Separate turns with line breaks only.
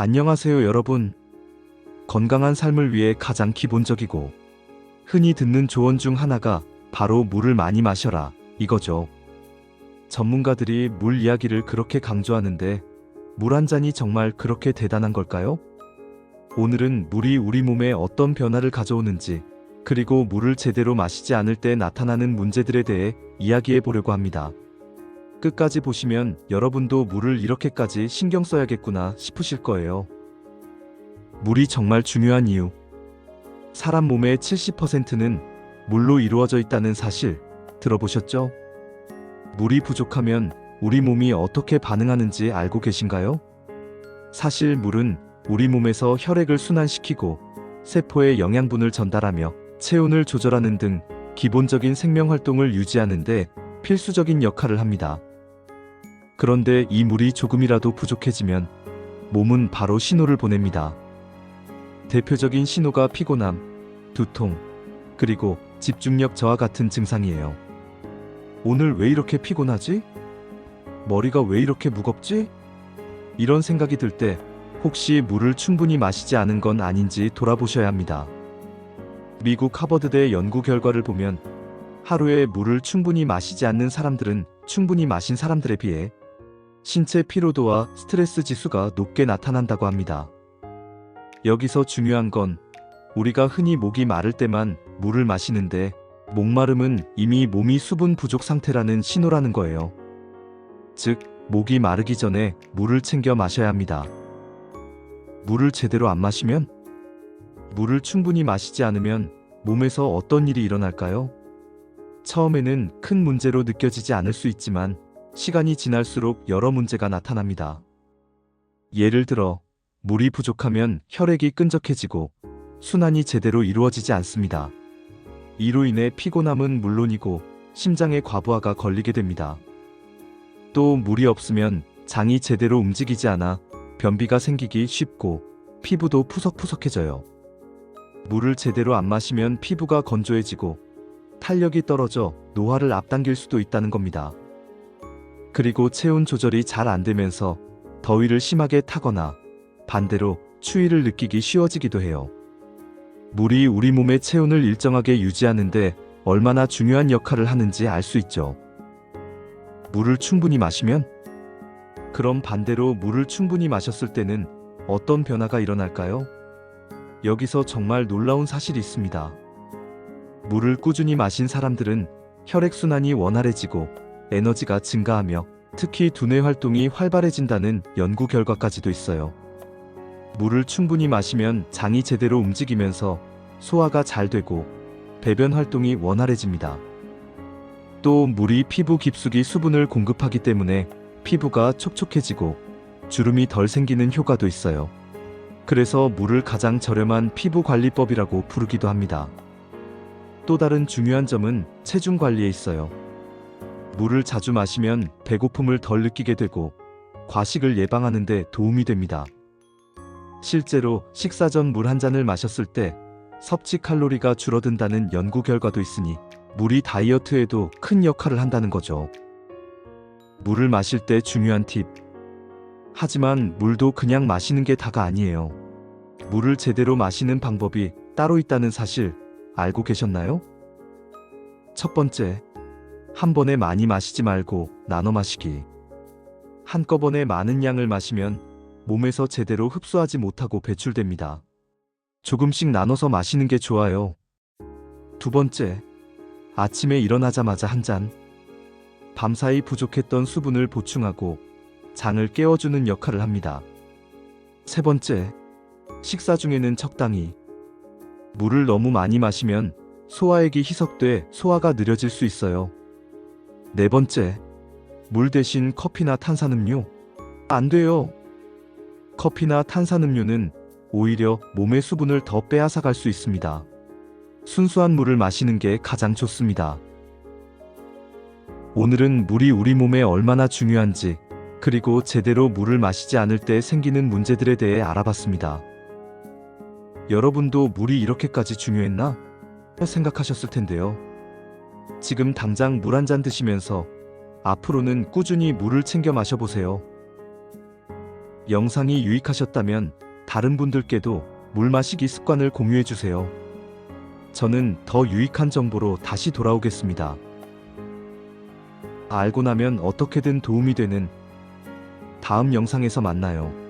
안녕하세요, 여러분. 건강한 삶을 위해 가장 기본적이고 흔히 듣는 조언 중 하나가 바로 물을 많이 마셔라, 이거죠. 전문가들이 물 이야기를 그렇게 강조하는데 물 한 잔이 정말 그렇게 대단한 걸까요? 오늘은 물이 우리 몸에 어떤 변화를 가져오는지, 그리고 물을 제대로 마시지 않을 때 나타나는 문제들에 대해 이야기해 보려고 합니다. 끝까지 보시면 여러분도 물을 이렇게까지 신경 써야겠구나 싶으실 거예요. 물이 정말 중요한 이유. 사람 몸의 70%는 물로 이루어져 있다는 사실 들어보셨죠? 물이 부족하면 우리 몸이 어떻게 반응하는지 알고 계신가요? 사실 물은 우리 몸에서 혈액을 순환시키고 세포에 영양분을 전달하며 체온을 조절하는 등 기본적인 생명 활동을 유지하는 데 필수적인 역할을 합니다. 그런데 이 물이 조금이라도 부족해지면 몸은 바로 신호를 보냅니다. 대표적인 신호가 피곤함, 두통, 그리고 집중력 저하 같은 증상이에요. 오늘 왜 이렇게 피곤하지? 머리가 왜 이렇게 무겁지? 이런 생각이 들 때 혹시 물을 충분히 마시지 않은 건 아닌지 돌아보셔야 합니다. 미국 하버드대 연구 결과를 보면 하루에 물을 충분히 마시지 않는 사람들은 충분히 마신 사람들에 비해 신체 피로도와 스트레스 지수가 높게 나타난다고 합니다. 여기서 중요한 건 우리가 흔히 목이 마를 때만 물을 마시는데 목마름은 이미 몸이 수분 부족 상태라는 신호라는 거예요. 즉, 목이 마르기 전에 물을 챙겨 마셔야 합니다. 물을 제대로 안 마시면? 물을 충분히 마시지 않으면 몸에서 어떤 일이 일어날까요? 처음에는 큰 문제로 느껴지지 않을 수 있지만 시간이 지날수록 여러 문제가 나타납니다. 예를 들어, 물이 부족하면 혈액이 끈적해지고 순환이 제대로 이루어지지 않습니다. 이로 인해 피곤함은 물론이고 심장에 과부하가 걸리게 됩니다. 또 물이 없으면 장이 제대로 움직이지 않아 변비가 생기기 쉽고 피부도 푸석푸석해져요. 물을 제대로 안 마시면 피부가 건조해지고 탄력이 떨어져 노화를 앞당길 수도 있다는 겁니다. 그리고 체온 조절이 잘 안 되면서 더위를 심하게 타거나 반대로 추위를 느끼기 쉬워지기도 해요. 물이 우리 몸의 체온을 일정하게 유지하는데 얼마나 중요한 역할을 하는지 알 수 있죠. 물을 충분히 마시면? 그럼 반대로 물을 충분히 마셨을 때는 어떤 변화가 일어날까요? 여기서 정말 놀라운 사실이 있습니다. 물을 꾸준히 마신 사람들은 혈액순환이 원활해지고 에너지가 증가하며 특히 두뇌 활동이 활발해진다는 연구 결과까지도 있어요. 물을 충분히 마시면 장이 제대로 움직이면서 소화가 잘 되고 배변 활동이 원활해집니다. 또 물이 피부 깊숙이 수분을 공급하기 때문에 피부가 촉촉해지고 주름이 덜 생기는 효과도 있어요. 그래서 물을 가장 저렴한 피부 관리법이라고 부르기도 합니다. 또 다른 중요한 점은 체중 관리에 있어요. 물을 자주 마시면 배고픔을 덜 느끼게 되고 과식을 예방하는 데 도움이 됩니다. 실제로 식사 전 물 한 잔을 마셨을 때 섭취 칼로리가 줄어든다는 연구 결과도 있으니 물이 다이어트에도 큰 역할을 한다는 거죠. 물을 마실 때 중요한 팁. 하지만 물도 그냥 마시는 게 다가 아니에요. 물을 제대로 마시는 방법이 따로 있다는 사실 알고 계셨나요? 첫 번째, 한 번에 많이 마시지 말고 나눠 마시기. 한꺼번에 많은 양을 마시면 몸에서 제대로 흡수하지 못하고 배출됩니다. 조금씩 나눠서 마시는 게 좋아요. 두 번째, 아침에 일어나자마자 한 잔. 밤사이 부족했던 수분을 보충하고 장을 깨워주는 역할을 합니다. 세 번째, 식사 중에는 적당히. 물을 너무 많이 마시면 소화액이 희석돼 소화가 느려질 수 있어요. 네 번째, 물 대신 커피나 탄산음료? 안 돼요. 커피나 탄산음료는 오히려 몸의 수분을 더 빼앗아갈 수 있습니다. 순수한 물을 마시는 게 가장 좋습니다. 오늘은 물이 우리 몸에 얼마나 중요한지, 그리고 제대로 물을 마시지 않을 때 생기는 문제들에 대해 알아봤습니다. 여러분도 물이 이렇게까지 중요했나? 생각하셨을 텐데요. 지금 당장 물 한 잔 드시면서 앞으로는 꾸준히 물을 챙겨 마셔보세요. 영상이 유익하셨다면 다른 분들께도 물 마시기 습관을 공유해주세요. 저는 더 유익한 정보로 다시 돌아오겠습니다. 알고 나면 어떻게든 도움이 되는 다음 영상에서 만나요.